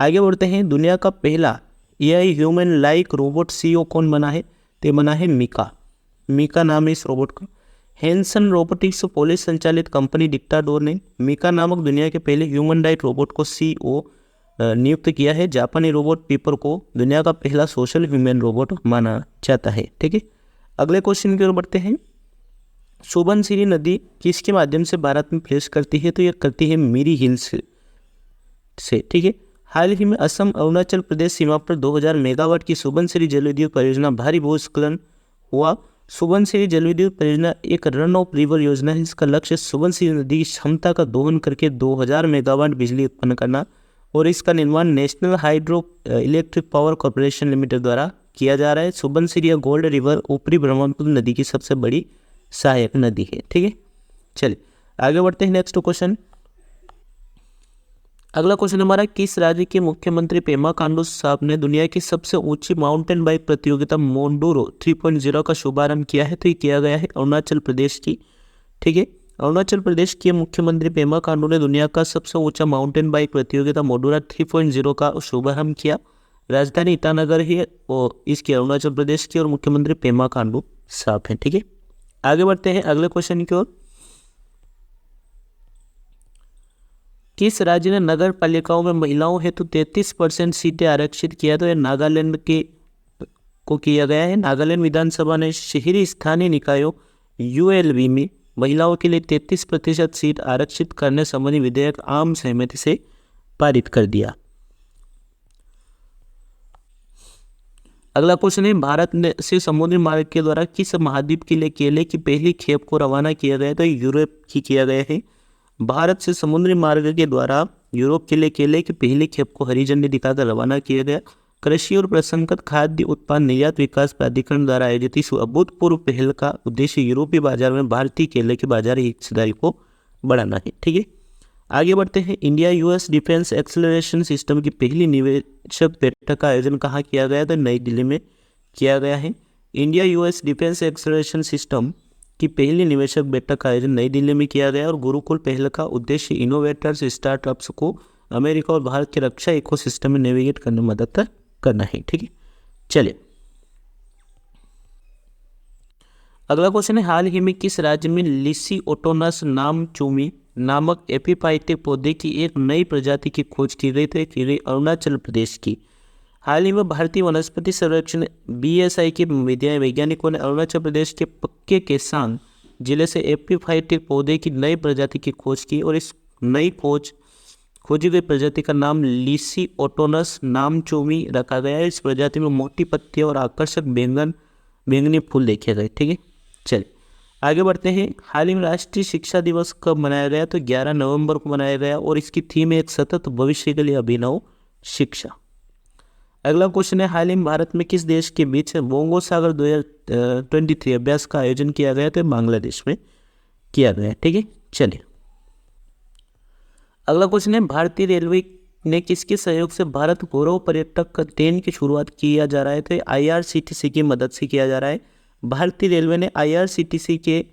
A: आगे बढ़ते हैं। दुनिया का पहला AI human like robot CEO कौन बना है? तो बना है मिका। मिका नाम है इस रोबोट का। हैंसन रोबोटिक्स पोलिश संचालित कंपनी डिक्टाडोर ने मिका नामक दुनिया के पहले ह्यूमन लाइक रोबोट को CEO नियुक्त किया है। जापानी रोबोट पीपर को दुनिया का पहला सोशल ह्यूमन रोबोट माना जाता है। ठीक है। अगले क्वेश्चन की ओर बढ़ते हैं। सुबनसिरी नदी किसके माध्यम से भारत में प्रवेश करती है? तो यह करती है मिरी हिल्स से। ठीक है। हाल ही में असम अरुणाचल प्रदेश सीमा पर 2000 मेगावाट की सुबनसिरी जलविद्युत परियोजना भारी भूस्खलन हुआ। सुबनसिरी जलविद्युत परियोजना एक रन ऑफ रिवर योजना है। इसका लक्ष्य सुबनसिरी नदी की क्षमता का दोहन करके 2000 मेगावाट बिजली उत्पन्न करना और इसका निर्माण national hydro electric power corporation limited द्वारा किया जा रहा है। सुबनसिरी या गोल्ड रिवर ऊपरी ब्रह्मपुत्र नदी की सबसे बड़ी सहायक नदी है। ठीक है। चलिए, आगे बढ़ते हैं। Next question. अगला क्वेश्चन हमारा, किस राज्य के मुख्यमंत्री पेमा खांडू साहब ने दुनिया की सबसे ऊंची माउंटेन बाइक प्रतियोगिता मोंडूरो 3.0 का शुभारंभ किया है? तो ये किया गया है अरुणाचल प्रदेश की। ठीक है। अरुणाचल प्रदेश के मुख्यमंत्री पेमा खांडू ने दुनिया का सबसे ऊंचा माउंटेन बाइक प्रतियोगिता मोंडूरा 3.0 का शुभारंभ किया। राजधानी ईटानगर है और इसकी अरुणाचल प्रदेश की और मुख्यमंत्री पेमा खांडू साहब हैं। ठीक है। आगे बढ़ते हैं अगले क्वेश्चन की ओर। किस राज्य ने नगर पालिकाओं में महिलाओं हेतु 33% सीटें आरक्षित किया? तो यह नागालैंड को किया गया है। नागालैंड विधानसभा ने शहरी स्थानीय निकायों ULB में महिलाओं के लिए 33% सीट आरक्षित करने संबंधी विधेयक आम सहमति से पारित कर दिया। अगला क्वेश्चन है, भारत ने से समुद्री मार्ग के द्वारा किस महाद्वीप के लिए केले की पहली खेप को रवाना किया गया? तो यूरोप की किया गया है। भारत से समुद्री मार्ग के द्वारा यूरोप के लिए केले की पहली खेप को हरी झंडी दिखाकर रवाना किया गया। कृषि और प्रसंस्कृत खाद्य उत्पाद निर्यात विकास प्राधिकरण द्वारा आयोजित इस अभूतपूर्व पहल का उद्देश्य यूरोपीय बाजार में भारतीय केले के बाजार हिस्सेदारी को बढ़ाना है। ठीक है, आगे बढ़ते हैं। India US defence acceleration system की पहली निवेशक बैठक का आयोजन कहाँ किया गया? तो नई दिल्ली में किया गया है। India US defence acceleration system की पहली निवेशक बैठक का आयोजन नई दिल्ली में किया गया और गुरुकुल पहल का उद्देश्य इनोवेटर्स स्टार्टअप्स को अमेरिका और भारत के रक्षा इकोसिस्टम में नेविगेट करने में मदद करना है। ठीक है, चलिए अगला क्वेश्चन है, हाल ही में किस राज्य में लिसी ओटोनस नामचूमी नामक एपीफाइटिक पौधे की एक नई प्रजाति की खोज की गई? तो की गई अरुणाचल प्रदेश की। हाल ही में भारतीय वनस्पति संरक्षण बीएसआई के वैज्ञानिकों ने अरुणाचल प्रदेश के पक्के केसांग जिले से एपीफाइटिक पौधे की नई प्रजाति की खोज की और इस नई खोजी गई प्रजाति का नाम लिसी ओटोनस नामचूमी रखा गया है। इस प्रजाति में मोटी पत्तियां और आकर्षक बैंगनी फूल देखे गए। ठीक है, चलिए आगे बढ़ते हैं। हाल ही में राष्ट्रीय शिक्षा दिवस कब मनाया गया? तो 11 नवंबर को मनाया गया और इसकी थीम है एक सतत भविष्य के लिए अभिनव शिक्षा। अगला क्वेश्चन है, हाल ही में भारत में किस देश के बीच बोंगो सागर 2023 अभ्यास का आयोजन किया गया? तो बांग्लादेश में किया गया। ठीक है, चलिए अगला क्वेश्चन है, भारतीय रेलवे ने किसके सहयोग से भारत गौरव पर्यटक ट्रेन की शुरुआत किया जा रहा है? तो आईआरसीटीसी की मदद से किया जा रहा है। भारतीय रेलवे ने आईआरसीटीसी के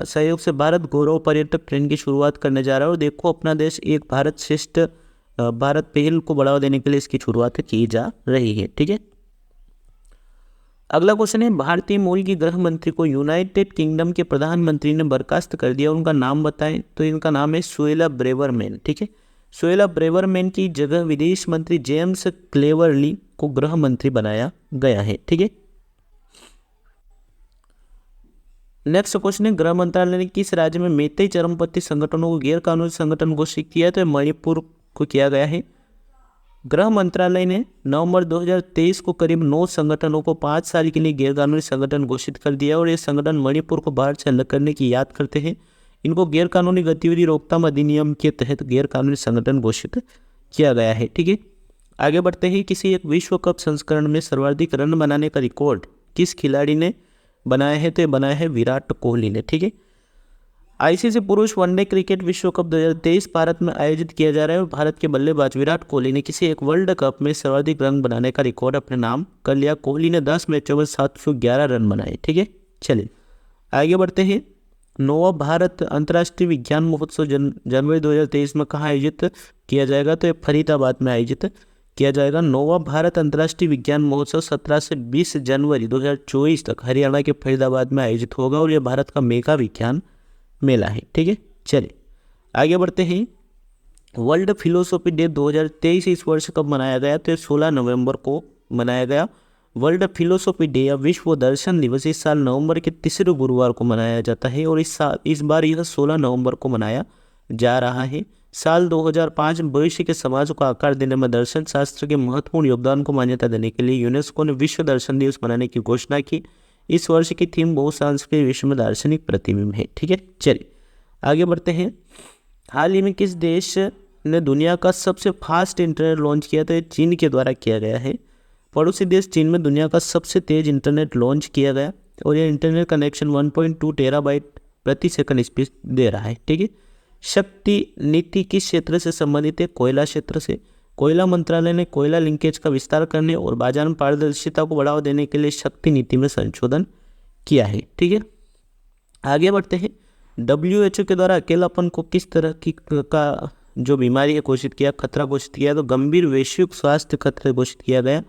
A: सहयोग से भारत गौरव पर्यटक ट्रेन की शुरुआत करने जा रहा है और देखो अपना देश एक भारत श्रेष्ठ भारत पहल को बढ़ावा देने के लिए इसकी शुरुआत की जा रही है। ठीक है, अगला क्वेश्चन है, भारतीय मूल की गृह मंत्री को यूनाइटेड किंगडम के प्रधानमंत्री ने बर्खास्त कर दिया, उनका नाम बताएं? तो इनका नाम है सुएला ब्रेवरमैन। ठीक है, सुएला ब्रेवरमैन की जगह विदेश मंत्री जेम्स क्लेवरली को गृह मंत्री बनाया गया है। ठीक है, नेक्स्ट क्वेश्चन है, गृह मंत्रालय ने किस राज्य में मैतेई चरमपंथी संगठनों को गैर कानूनी संगठन घोषित किया? तो मणिपुर को किया गया है। गृह मंत्रालय ने नवंबर 2023 को करीब 9 संगठनों को 5 साल के लिए गैर कानूनी संगठन घोषित कर दिया और ये संगठन मणिपुर को भारत से अलग करने की याद करते हैं। इनको गैर कानूनी गतिविधि रोकथाम अधिनियम के तहत गैर कानूनी संगठन घोषित किया गया है। ठीक है, आगे बढ़ते हैं। किसी एक विश्व कप संस्करण में सर्वाधिक रन बनाने का रिकॉर्ड किस खिलाड़ी ने बनाया है? तो ये बनाया है विराट कोहली ने। ठीक है, आईसीसी पुरुष वनडे क्रिकेट विश्व कप 2023 भारत में आयोजित किया जा रहा है और भारत के बल्लेबाज विराट कोहली ने किसी एक वर्ल्ड कप में सर्वाधिक रन बनाने का रिकॉर्ड अपने नाम कर लिया। कोहली ने 10 मैचों में 711 रन बनाए। ठीक है, चलिए आगे बढ़ते हैं। 9वां भारत अंतर्राष्ट्रीय विज्ञान महोत्सव जनवरी 2023 में कहाँ आयोजित किया जाएगा? तो ये फरीदाबाद में आयोजित किया जाएगा। 9वां भारत अंतर्राष्ट्रीय विज्ञान महोत्सव 17 से 20 जनवरी 2024 तक हरियाणा के फरीदाबाद में आयोजित होगा और यह भारत का मेगा विज्ञान मेला है। ठीक है, चलिए आगे बढ़ते हैं। वर्ल्ड फिलोसॉफी डे 2023 इस वर्ष कब मनाया गया? तो 16 नवंबर को मनाया गया। वर्ल्ड फिलोसॉफी डे या विश्व दर्शन दिवस इस साल नवंबर के तीसरे गुरुवार को मनाया जाता है और इस बार यह 16 नवंबर को मनाया जा रहा है। साल 2005 में भविष्य के समाज को आकार देने में दर्शन शास्त्र के महत्वपूर्ण योगदान को मान्यता देने के लिए यूनेस्को ने विश्व दर्शन दिवस मनाने की घोषणा की। इस वर्ष की थीम बहुसांस्कृतिक विश्व में दार्शनिक प्रतिबिंब है। ठीक है, चलिए आगे बढ़ते हैं। हाल ही में किस देश ने दुनिया का सबसे फास्ट इंटरनेट लॉन्च किया? तो चीन के द्वारा किया गया है। पड़ोसी देश चीन में दुनिया का सबसे तेज इंटरनेट लॉन्च किया गया और यह इंटरनेट कनेक्शन 1.2 टेराबाइट प्रति सेकंड स्पीड दे रहा है। ठीक है, शक्ति नीति किस क्षेत्र से संबंधित है? कोयला क्षेत्र से। कोयला मंत्रालय ने कोयला लिंकेज का विस्तार करने और बाजार में पारदर्शिता को बढ़ावा देने के लिए शक्ति नीति में संशोधन किया है। ठीक है, आगे बढ़ते हैं। WHO के द्वारा अकेलापन को किस तरह की का जो बीमारी है घोषित किया, खतरा घोषित किया? तो गंभीर वैश्विक स्वास्थ्य खतरे घोषित किया गया।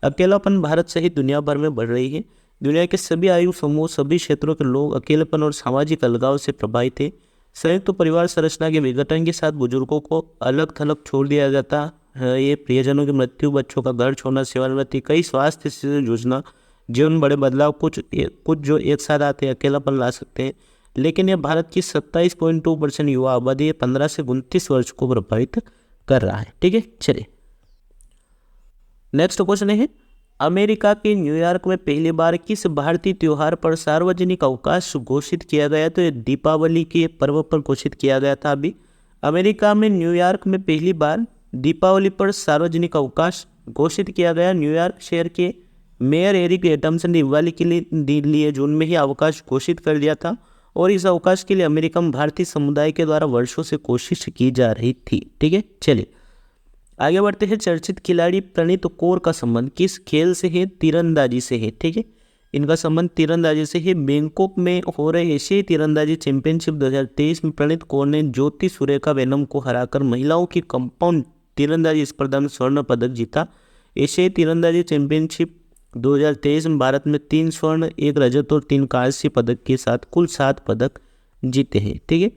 A: अकेलापन भारत सहित दुनिया भर में बढ़ रही है। दुनिया के सभी आयु समूह, सभी क्षेत्रों के लोग अकेलेपन और सामाजिक अलगाव से प्रभावित है। संयुक्त परिवार संरचना के विघटन के साथ बुजुर्गों को अलग थलग छोड़ दिया जाता है। ये प्रियजनों की मृत्यु, बच्चों का घर छोड़ना, सेवानिवृत्ति, कई स्वास्थ्य से जूझना, जीवन बड़े बदलाव कुछ जो एक साथ आते हैं अकेलापन ला सकते हैं। लेकिन यह भारत की 27.2% युवा आबादी 15 से 29 वर्ष को प्रभावित कर रहा है। ठीक है, चलिए नेक्स्ट क्वेश्चन है, अमेरिका के न्यूयॉर्क में पहली बार किस भारतीय त्योहार पर सार्वजनिक अवकाश घोषित किया गया? तो ये दीपावली के पर्व पर घोषित किया गया था। अभी अमेरिका में न्यूयॉर्क में पहली बार दीपावली पर सार्वजनिक अवकाश घोषित किया गया। न्यूयॉर्क शहर के मेयर एरिक एडम्स ने दिवाली के लिए जून में ही अवकाश घोषित कर दिया था और इस अवकाश के लिए अमेरिका में भारतीय समुदाय के द्वारा वर्षों से कोशिश की जा रही थी। ठीक है, चलिए आगे बढ़ते हैं। चर्चित खिलाड़ी प्रणीत कौर का संबंध किस खेल से है? तीरंदाजी से है। ठीक है, इनका संबंध तीरंदाजी से है। बैंकॉक में हो रहे एशियाई तीरंदाजी चैंपियनशिप 2023 में प्रणीत कौर ने ज्योति सुरेखा वेनम को हराकर महिलाओं की कंपाउंड तीरंदाजी स्पर्धा में स्वर्ण पदक जीता। एशियाई तीरंदाजी चैंपियनशिप 2023 में भारत में 3 स्वर्ण, 1 रजत और 3 कांस्य पदक के साथ कुल 7 पदक जीते हैं। ठीक है,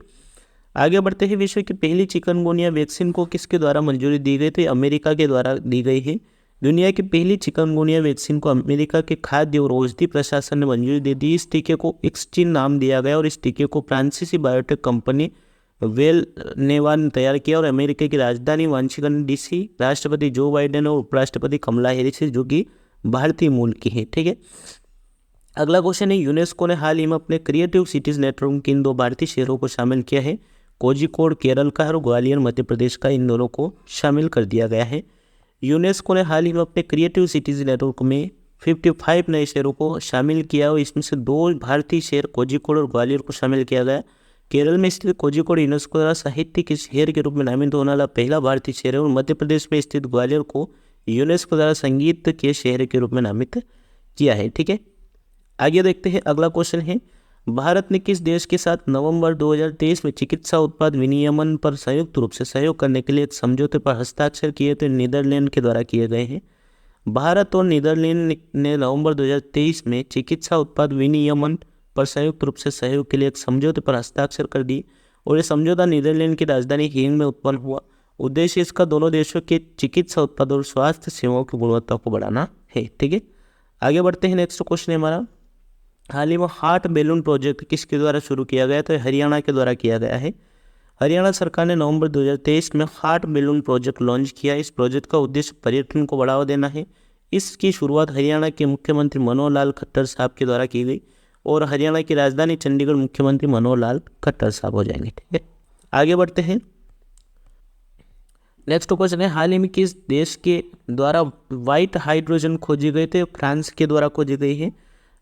A: आगे बढ़ते हैं। विश्व की पहली चिकनगुनिया वैक्सीन को किसके द्वारा मंजूरी दी गई? तो अमेरिका के द्वारा दी गई है। दुनिया की पहली चिकनगुनिया वैक्सीन को अमेरिका के खाद्य और औषधि प्रशासन ने मंजूरी दे दी। इस टीके को एक्सचिन नाम दिया गया और इस टीके को फ्रांसीसी बायोटेक कंपनी वेलनेवा ने तैयार किया और अमेरिका की राजधानी वाशिंगटन डीसी राष्ट्रपति जो बाइडेन और उपराष्ट्रपति कमला हैरिस जो कि भारतीय मूल की है। ठीक है, अगला क्वेश्चन है, यूनेस्को ने हाल ही में अपने क्रिएटिव सिटीज नेटवर्क में किन 2 भारतीय शहरों को शामिल किया है? कोझिकोड केरल का और ग्वालियर मध्य प्रदेश का, इन दोनों को शामिल कर दिया गया है। यूनेस्को ने हाल ही में अपने क्रिएटिव सिटीज नेटवर्क में 55 नए शहरों को शामिल किया और इसमें से 2 भारतीय शहर कोझिकोड और ग्वालियर को शामिल किया गया। केरल में स्थित कोझिकोड यूनेस्को द्वारा साहित्य के शहर के रूप में नामित होने वाला पहला भारतीय शहर है और मध्य प्रदेश में स्थित ग्वालियर को यूनेस्को द्वारा संगीत के शहर के रूप में नामित किया है। ठीक है, आगे देखते हैं। अगला क्वेश्चन है, भारत ने किस देश के साथ नवंबर 2023 में चिकित्सा उत्पाद विनियमन पर संयुक्त रूप से सहयोग करने के लिए एक समझौते पर हस्ताक्षर किए? तो नीदरलैंड के द्वारा किए गए हैं। भारत और नीदरलैंड ने नवंबर 2023 में चिकित्सा उत्पाद विनियमन पर संयुक्त रूप से सहयोग के लिए एक समझौते पर हस्ताक्षर कर दिए और ये समझौता नीदरलैंड की राजधानी हेग में उत्पन्न हुआ। उद्देश्य इसका दोनों देशों के चिकित्सा उत्पाद और स्वास्थ्य सेवाओं की गुणवत्ता को बढ़ाना है। ठीक है, आगे बढ़ते हैं। नेक्स्ट क्वेश्चन है हमारा, हाल ही में हार्ट बैलून प्रोजेक्ट किसके द्वारा शुरू किया गया? तो हरियाणा के द्वारा किया गया है। हरियाणा सरकार ने नवंबर 2023 में हार्ट बैलून प्रोजेक्ट लॉन्च किया। इस प्रोजेक्ट का उद्देश्य पर्यटन को बढ़ावा देना है। इसकी शुरुआत हरियाणा के मुख्यमंत्री मनोहर लाल खट्टर साहब के द्वारा की गई और हरियाणा की राजधानी चंडीगढ़ मुख्यमंत्री मनोहर लाल खट्टर साहब हो जाएंगे। ठीक है, आगे बढ़ते हैं। नेक्स्ट क्वेश्चन है, हाल ही में किस देश के द्वारा व्हाइट हाइड्रोजन खोजी गई? तो फ्रांस के द्वारा खोजी गई है।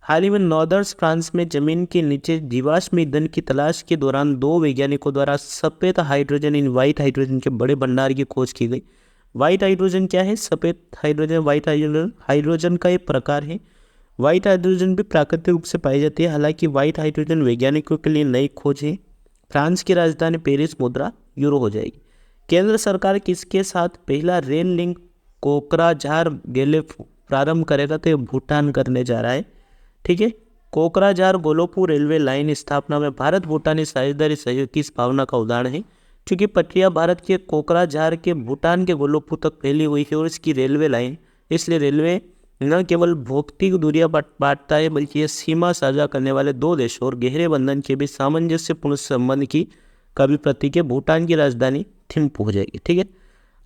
A: हाल ही में नॉर्दर्न फ्रांस में जमीन के नीचे जीवाश्म ईंधन की तलाश के दौरान 2 वैज्ञानिकों द्वारा सफेद हाइड्रोजन इन व्हाइट हाइड्रोजन के बड़े भंडार की खोज की गई। व्हाइट हाइड्रोजन क्या है? सफेद हाइड्रोजन व्हाइट हाइड्रोजन का एक प्रकार है। व्हाइट हाइड्रोजन भी प्राकृतिक रूप से पाई जाती है। हालांकि व्हाइट हाइड्रोजन वैज्ञानिकों के लिए नई खोज है। फ्रांस की राजधानी पेरिस मुद्रा यूरो हो जाएगी। केंद्र सरकार किसके साथ पहला रेल लिंक कोकराझार गेले प्रारंभ करेगा? तो ये भूटान करने जा रहा है। ठीक है, कोकराझार गोलोपू रेलवे लाइन स्थापना में भारत भूटानी साझेदारी सहयोग की इस भावना का उदाहरण है, क्योंकि पटरिया भारत के कोकराझार के भूटान के गोलोपू तक फैली हुई है और इसकी रेलवे लाइन, इसलिए रेलवे न केवल भौतिक दूरियां बांटता है बल्कि यह सीमा साझा करने वाले 2 देशों और गहरे बंधन के बीच सामंजस्यपूर्ण संबंध की का भी प्रतीक है। भूटान की राजधानी थिम्पू हो जाएगी। ठीक है,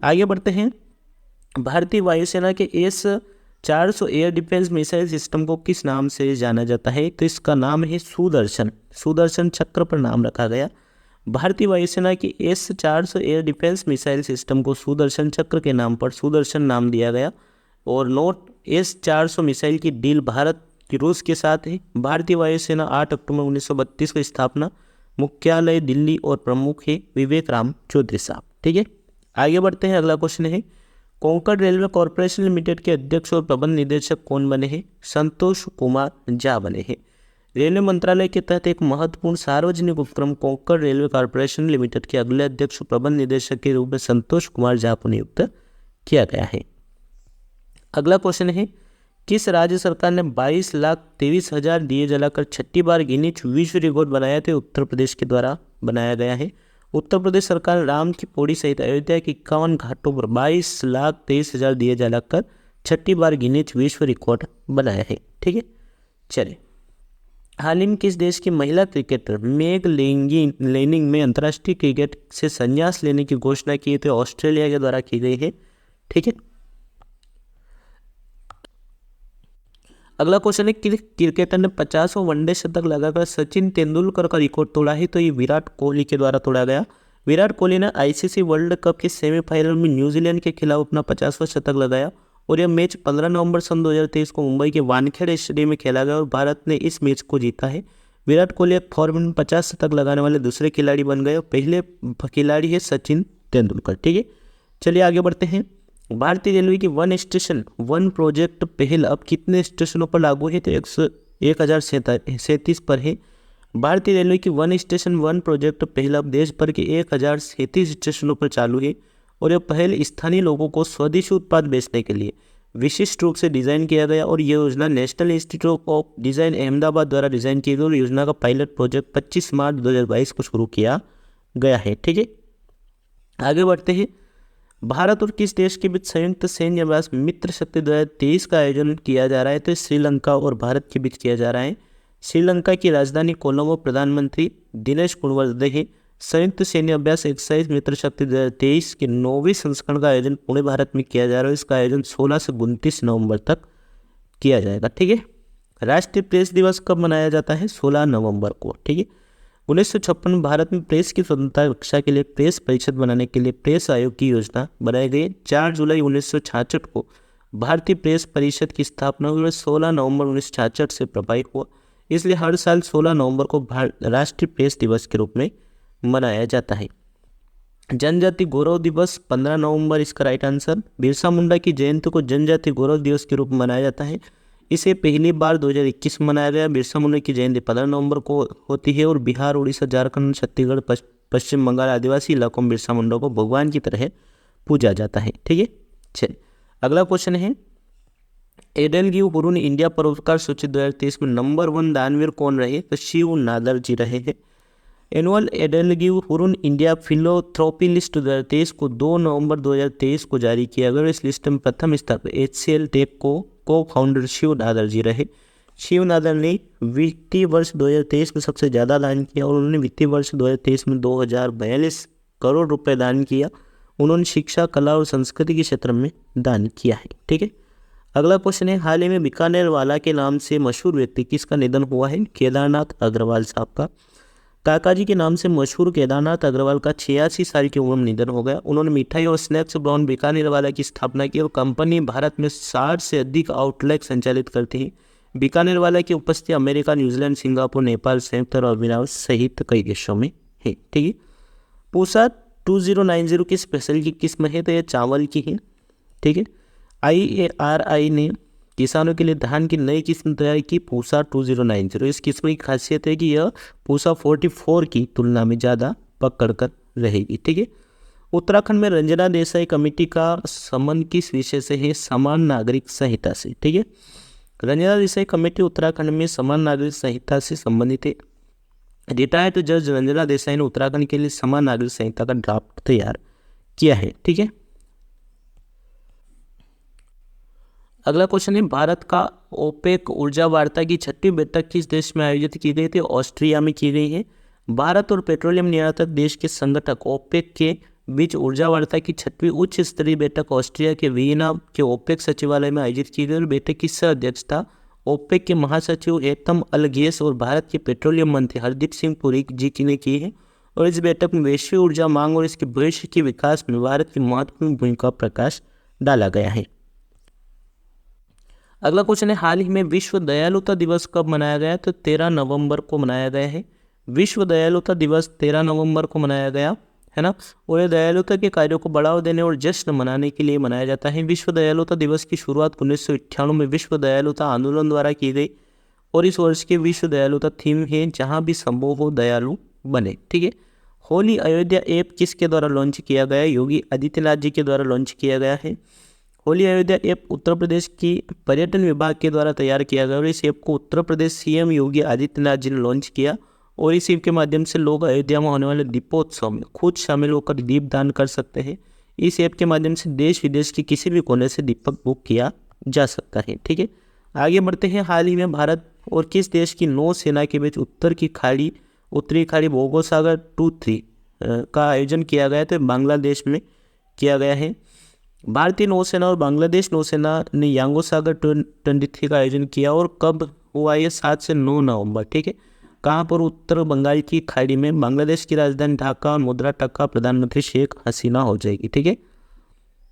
A: आगे बढ़ते हैं। भारतीय वायुसेना के S-400 air defence missile system को किस नाम से जाना जाता है? तो इसका नाम है सुदर्शन। सुदर्शन चक्र पर नाम रखा गया। भारतीय वायुसेना की S-400 air defence missile system को सुदर्शन चक्र के नाम पर सुदर्शन नाम दिया गया और नोट S-400 मिसाइल की डील भारत की रूस के साथ है। भारतीय वायुसेना 8 अक्टूबर 1932 की स्थापना, मुख्यालय दिल्ली और प्रमुख है विवेक राम चौधरी साहब। ठीक है, आगे बढ़ते हैं। अगला क्वेश्चन है, कोंकण रेलवे कॉर्पोरेशन लिमिटेड के अध्यक्ष और प्रबंध निदेशक कौन बने हैं? संतोष कुमार झा बने हैं। रेलवे मंत्रालय के तहत एक महत्वपूर्ण सार्वजनिक उपक्रम कोंकण रेलवे कॉर्पोरेशन लिमिटेड के अगले अध्यक्ष और प्रबंध निदेशक के रूप में संतोष कुमार झा को नियुक्त किया गया है। अगला क्वेश्चन है, किस राज्य सरकार ने 22,23,000 दिए जलाकर 6ठी बार गिनीज विश्व रिकॉर्ड बनाया? तो उत्तर प्रदेश के द्वारा बनाया गया है। उत्तर प्रदेश सरकार ने राम की पौड़ी सहित अयोध्या के 51 घाटों पर 22,23,000 दिए जलाकर 6ठी बार गिनीज विश्व रिकॉर्ड बनाया है। ठीक है, चलिए हाल ही में किस देश की महिला क्रिकेटर मेग लेनिंग में अंतर्राष्ट्रीय क्रिकेट से संन्यास लेने की घोषणा की? तो ऑस्ट्रेलिया के द्वारा की गई है। ठीक है, अगला क्वेश्चन है, क्रिकेटर ने 50वां वनडे शतक लगाकर सचिन तेंदुलकर का रिकॉर्ड तोड़ा है? तो ये विराट कोहली के द्वारा तोड़ा गया। विराट कोहली ने आईसीसी वर्ल्ड कप के सेमीफाइनल में न्यूजीलैंड के खिलाफ अपना 50वां शतक लगाया और यह मैच 15 नवंबर सन 2023 को मुंबई के वानखेड़े स्टेडियम में खेला गया और भारत ने इस मैच को जीता है। विराट कोहली एक फॉर्मेट में 50 शतक लगाने वाले दूसरे खिलाड़ी बन गए और पहले खिलाड़ी है सचिन तेंदुलकर। ठीक है, चलिए आगे बढ़ते हैं। भारतीय रेलवे की वन स्टेशन वन प्रोजेक्ट पहल अब कितने स्टेशनों पर लागू है? तो 1037 पर है। भारतीय रेलवे की वन स्टेशन वन प्रोजेक्ट पहल अब देश भर के 1037 स्टेशनों पर चालू है और यह पहल स्थानीय लोगों को स्वदेशी उत्पाद बेचने के लिए विशिष्ट रूप से डिज़ाइन किया गया और यह योजना national institute of design Ahmedabad द्वारा डिज़ाइन की गई और योजना का पायलट प्रोजेक्ट 25 मार्च 2022 को शुरू किया गया है। ठीक है, आगे बढ़ते हैं। भारत और किस देश के बीच संयुक्त सैन्य अभ्यास मित्र शक्ति 2023 का आयोजन किया जा रहा है? तो श्रीलंका और भारत के बीच किया जा रहा है। श्रीलंका की राजधानी कोलंबो प्रधानमंत्री दिनेश गुणवर्धने संयुक्त सैन्य अभ्यास एक्सरसाइज मित्र शक्ति 2023 के 9वें संस्करण का आयोजन पुणे भारत में किया जा रहा है। इसका आयोजन 16 से 29 नवंबर तक किया जाएगा। ठीक है, राष्ट्रीय प्रेस दिवस कब मनाया जाता है? 16 नवंबर को। ठीक है, 1956 में भारत में प्रेस की स्वतंत्रता रक्षा के लिए प्रेस परिषद बनाने के लिए प्रेस आयोग की योजना बनाई गई। 4 जुलाई 1966 को भारतीय प्रेस परिषद की स्थापना हुई और 16 नवंबर 1966 से प्रभावी हुआ। इसलिए हर साल 16 नवंबर को राष्ट्रीय प्रेस दिवस के रूप में मनाया जाता है। जनजाति गौरव दिवस 15 नवंबर, इसका राइट आंसर। बिरसा मुंडा की जयंती को जनजाति गौरव दिवस के रूप में मनाया जाता है। इसे पहली बार 2021 में मनाया गया। बिरसा मुंडा की जयंती 15 नवंबर को होती है और बिहार, उड़ीसा, झारखंड, छत्तीसगढ़, पश्चिम बंगाल आदिवासी इलाकों में बिरसा मुंडा को भगवान की तरह पूजा जाता है। ठीक है, चलिए अगला क्वेश्चन है, एडेलगिव हुरुन इंडिया परोपकार सूची 2023 में नंबर 1 दानवीर कौन रहे? तो शिव नादर जी रहे हैं। Annual EdelGive Hurun India philanthropy list 2023 को 2 नवंबर 2023 को जारी किया गया। इस लिस्ट में प्रथम स्थान पर HCL टेक को फाउंडर शिव नादर जी रहे। शिव नादर ने वित्तीय वर्ष 2023 में सबसे ज़्यादा दान किया और उन्होंने वित्तीय वर्ष 2023 में 2042 करोड़ रुपए दान किया। उन्होंने शिक्षा, कला और संस्कृति के क्षेत्र में दान किया है। ठीक है, अगला क्वेश्चन है, हाल ही में बीकानेर वाला के नाम से मशहूर व्यक्ति किसका निधन हुआ है? केदारनाथ अग्रवाल साहब का। काका जी के नाम से मशहूर केदारनाथ अग्रवाल का 86 साल की उम्र में निधन हो गया। उन्होंने मिठाई और स्नैक्स ब्रांड बीकानेर वाला की स्थापना की और कंपनी भारत में 60 से अधिक आउटलेट संचालित करती है। बीकानेर वाला की उपस्थिति अमेरिका, न्यूजीलैंड, सिंगापुर, नेपाल, संयुक्त अरब अमीरात सहित कई देशों में है। ठीक है, पूसा 2090 की स्पेशल की किस्म है? तो यह चावल की है। ठीक है, IARI ने किसानों के लिए धान की नई किस्म तैयार की, पूसा 2090। इस किस्म की खासियत है कि यह पूसा 44 की तुलना में ज़्यादा पकड़ कर रहेगी। ठीक है, उत्तराखंड में रंजना देसाई कमेटी का संबंध किस विषय से है? समान नागरिक संहिता से। ठीक है, रंजना देसाई कमेटी उत्तराखंड में समान नागरिक संहिता से संबंधित है। रिटायर्ड जज रंजना देसाई ने उत्तराखंड के लिए समान नागरिक संहिता का ड्राफ्ट तैयार किया है। ठीक है, अगला क्वेश्चन है, भारत का ओपेक ऊर्जा वार्ता की 6वीं बैठक किस देश में आयोजित की गई थी? ऑस्ट्रिया में की गई है। भारत और पेट्रोलियम निर्यातक देश के संगठक ओपेक के बीच ऊर्जा वार्ता की 6वीं उच्च स्तरीय बैठक ऑस्ट्रिया के वियना के ओपेक सचिवालय में आयोजित की गई और बैठक की सह अध्यक्षता ओपेक के महासचिव एतम अलगेस और भारत के पेट्रोलियम मंत्री हरदीप सिंह पुरी जी ने की है और इस बैठक में वैश्विक ऊर्जा मांग और इसके भविष्य के विकास में भारत की महत्वपूर्ण भूमिका पर प्रकाश डाला गया है। अगला क्वेश्चन है, हाल ही में विश्व दयालुता दिवस कब मनाया गया? तो 13 नवंबर को मनाया गया है। विश्व दयालुता दिवस 13 नवंबर को मनाया गया है ना, और यह दयालुता के कार्यों को बढ़ावा देने और जश्न मनाने के लिए मनाया जाता है। विश्व दयालुता दिवस की शुरुआत 1998 में विश्व दयालुता आंदोलन द्वारा की गई और इस वर्ष की विश्व दयालुता थीम है जहाँ भी संभव हो दयालु बने। ठीक है, होली अयोध्या ऐप किसके द्वारा लॉन्च किया गया? योगी आदित्यनाथ जी के द्वारा लॉन्च किया गया है। होली अयोध्या ऐप उत्तर प्रदेश की पर्यटन विभाग के द्वारा तैयार किया गया और इस ऐप को उत्तर प्रदेश CM योगी आदित्यनाथ जी ने लॉन्च किया और इस ऐप के माध्यम से लोग अयोध्या में होने वाले दीपोत्सव में खुद शामिल होकर दीप दान कर सकते हैं। इस ऐप के माध्यम से देश विदेश के किसी भी कोने से दीपक बुक किया जा सकता है। ठीक है, आगे बढ़ते हैं। हाल ही में भारत और किस देश की नौसेना के बीच उत्तरी खाड़ी भोगोसागर 2-3 का आयोजन किया गया? तो बांग्लादेश में किया गया है। भारतीय नौसेना और बांग्लादेश नौसेना ने यांगो सागर 23 का आयोजन किया और कब हुआ ये? 7 से 9 नवंबर। ठीक है, कहाँ पर? उत्तर बंगाल की खाड़ी में। बांग्लादेश की राजधानी ढाका और मुद्रा टक्का प्रधानमंत्री शेख हसीना हो जाएगी। ठीक है,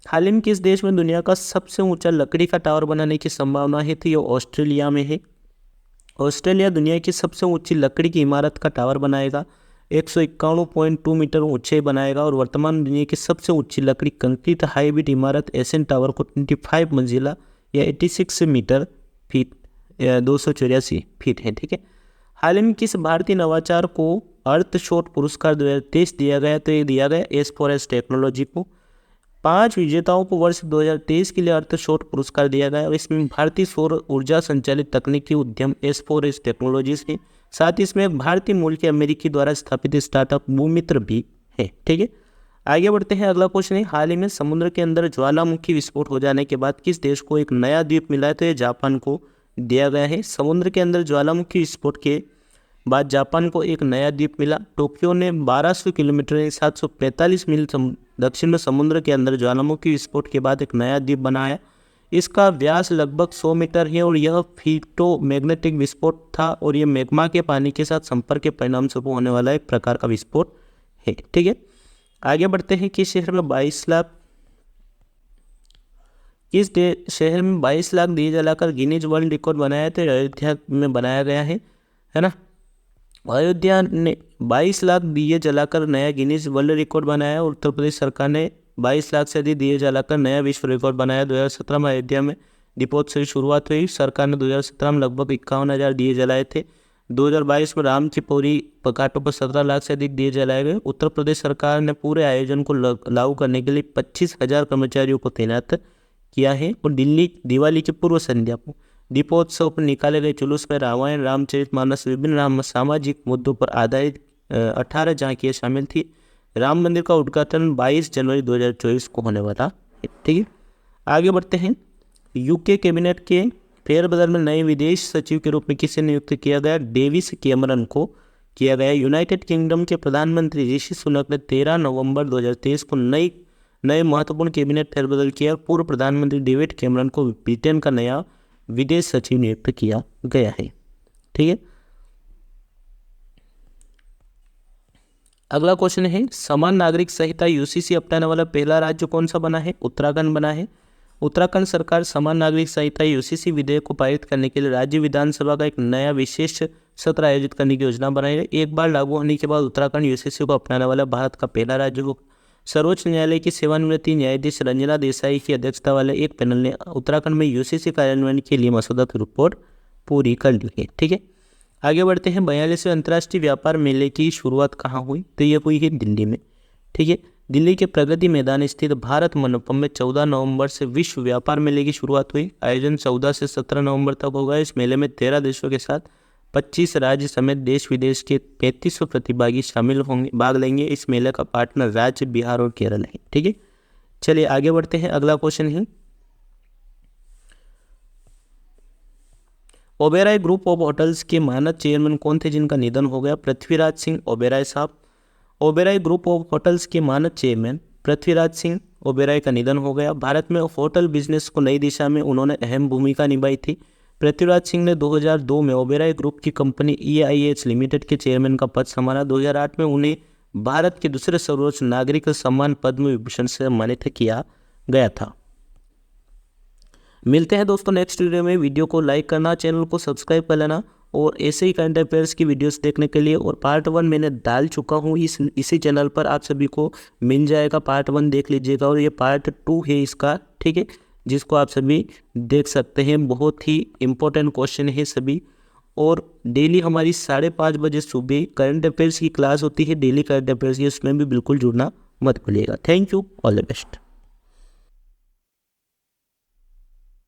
A: हाल ही में किस देश में दुनिया का सबसे ऊंचा लकड़ी का टावर बनाने की संभावना है? तो ये ऑस्ट्रेलिया में है। ऑस्ट्रेलिया दुनिया की सबसे ऊंची लकड़ी की इमारत का टावर बनाएगा, 151.2 मीटर ऊंचाई बनाएगा और वर्तमान दुनिया की सबसे ऊंची लकड़ी कंक्रीट हाईब्रिड इमारत एशियन टावर को 25 मंजिला या 86 मीटर फीट 284 फीट है। ठीक है, हाल ही में किस भारतीय नवाचार को अर्थशॉट पुरस्कार 2023 दिया गया? तो ये दिया गया S4S टेक्नोलॉजी को। 5 विजेताओं को वर्ष 2023 के लिए अर्थशॉट पुरस्कार दिया गया और इसमें भारतीय सौर ऊर्जा संचालित तकनीकी उद्यम S4S टेक्नोलॉजीज है। साथ ही इसमें भारतीय मूल के अमेरिकी द्वारा स्थापित स्टार्टअप भूमित्र भी है। ठीक है, आगे बढ़ते हैं। अगला क्वेश्चन है, हाल ही में समुद्र के अंदर ज्वालामुखी विस्फोट हो जाने के बाद किस देश को एक नया द्वीप मिला है? तो ये जापान को दिया गया है। समुद्र के अंदर ज्वालामुखी विस्फोट के बाद जापान को एक नया द्वीप मिला। टोक्यो ने 1200 किलोमीटर 745 मील दक्षिण में समुद्र के अंदर ज्वालामुखी विस्फोट के बाद एक नया द्वीप बनाया। इसका व्यास लगभग 100 मीटर है और यह फिटोमैग्नेटिक विस्फोट था और यह मैग्मा के पानी के साथ संपर्क के परिणाम स्वरूप होने वाला एक प्रकार का विस्फोट है। ठीक है, आगे बढ़ते हैं। किस शहर में 22 लाख दिए जलाकर गिनीज वर्ल्ड रिकॉर्ड बनाया? तो अयोध्या में बनाया गया है ना। अयोध्या ने 22 लाख दिए जलाकर नया गिनीज वर्ल्ड रिकॉर्ड बनाया। उत्तर प्रदेश सरकार ने 22 लाख से अधिक दिए जलाकर नया विश्व रिकॉर्ड बनाया। 2017 में अयोध्या में दीपोत्सव की शुरुआत हुई। सरकार ने 2017 में लगभग 51,000 दिए जलाए थे। 2022 में राम की पौरी घाटों पर 17 लाख से अधिक दिए जलाए गए। उत्तर प्रदेश सरकार ने पूरे आयोजन को लागू करने के लिए 25,000 कर्मचारियों को तैनात किया है। और दिवाली की पूर्व संध्या को दीपोत्सव पर निकाले गए जुलूस में रामायण, रामचरितमानस, विभिन्न सामाजिक मुद्दों पर आधारित 18 झांकियाँ शामिल थी। राम मंदिर का उद्घाटन 22 जनवरी 2024 को होने वाला है। ठीक है, आगे बढ़ते हैं। यूके कैबिनेट के फेरबदल में नए विदेश सचिव के रूप में किसे नियुक्त किया गया? डेविस कैमरन को किया गया। यूनाइटेड किंगडम के प्रधानमंत्री ऋषि सुनक ने 13 नवंबर 2023 को नए महत्वपूर्ण कैबिनेट फेरबदल किया। पूर्व प्रधानमंत्री डेविड कैमरन को ब्रिटेन का नया विदेश सचिव नियुक्त किया गया है। ठीक है, अगला क्वेश्चन है, समान नागरिक संहिता यूसीसी अपनाने वाला पहला राज्य कौन सा बना है? उत्तराखंड बना है। उत्तराखंड सरकार समान नागरिक संहिता यूसीसी विधेयक को पारित करने के लिए राज्य विधानसभा का एक नया विशेष सत्र आयोजित करने की योजना बनाई है। एक बार लागू होने के बाद उत्तराखंड यूसीसी को अपनाने वाला भारत का पहला राज्य होगा। सर्वोच्च न्यायालय की सेवानिवृत्त न्यायाधीश रंजना देसाई की अध्यक्षता वाले एक पैनल ने उत्तराखंड में यूसीसी कार्यान्वयन के लिए मसौदा की रिपोर्ट पूरी कर ली है। ठीक है, आगे बढ़ते हैं। 42वें अंतर्राष्ट्रीय व्यापार मेले की शुरुआत कहाँ हुई? तो ये हुई है दिल्ली में। ठीक है, दिल्ली के प्रगति मैदान स्थित भारत मंडपम में 14 नवंबर से विश्व व्यापार मेले की शुरुआत हुई। आयोजन 14 से 17 नवंबर तक होगा। इस मेले में 13 देशों के साथ 25 राज्य समेत देश विदेश के 3500 प्रतिभागी भाग लेंगे। इस मेले का पार्टनर राज्य बिहार और केरल है। ठीक है, चलिए आगे बढ़ते हैं। अगला क्वेश्चन है, ओबेराय ग्रुप ऑफ होटल्स के मानद चेयरमैन कौन थे जिनका निधन हो गया? पृथ्वीराज सिंह ओबेराय साहब। ओबेराय ग्रुप ऑफ होटल्स के मानद चेयरमैन पृथ्वीराज सिंह ओबेराय का निधन हो गया। भारत में होटल बिजनेस को नई दिशा में उन्होंने अहम भूमिका निभाई थी। पृथ्वीराज सिंह ने 2002 में ओबेराय ग्रुप की कंपनी EIH लिमिटेड के चेयरमैन का पद संभाला। 2008 में उन्हें भारत के दूसरे सर्वोच्च नागरिक सम्मान पद्म विभूषण से सम्मानित किया गया था। मिलते हैं दोस्तों नेक्स्ट वीडियो में। वीडियो को लाइक करना, चैनल को सब्सक्राइब कर लेना और ऐसे ही करंट अफेयर्स की वीडियोस देखने के लिए। और पार्ट 1 मैंने डाल चुका हूँ इसी चैनल पर, आप सभी को मिल जाएगा। पार्ट 1 देख लीजिएगा और ये पार्ट 2 है इसका। ठीक है, जिसको आप सभी देख सकते हैं। बहुत ही इम्पोर्टेंट क्वेश्चन है सभी। और डेली हमारी 5:30 बजे सुबह करंट अफेयर्स की क्लास होती है, डेली करंट अफेयर्स की, उसमें भी बिल्कुल जुड़ना मत भूलिएगा। Thank you, all the best.